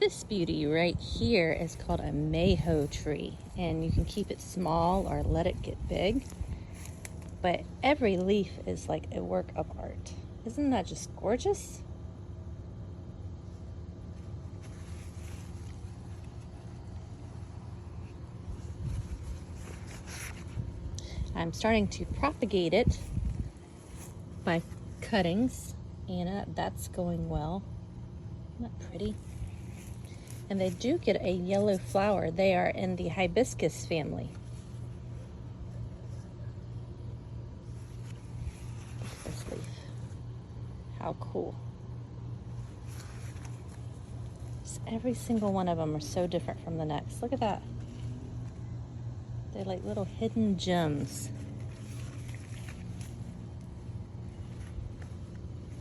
This beauty right here is called a Mahoe tree, and you can keep it small or let it get big, but every leaf is like a work of art. Isn't that just gorgeous? I'm starting to propagate it by cuttings, and that's going well. Isn't that pretty? And they do get a yellow flower. They are in the hibiscus family. Look at this leaf. How cool. Just every single one of them are so different from the next. Look at that. They're like little hidden gems.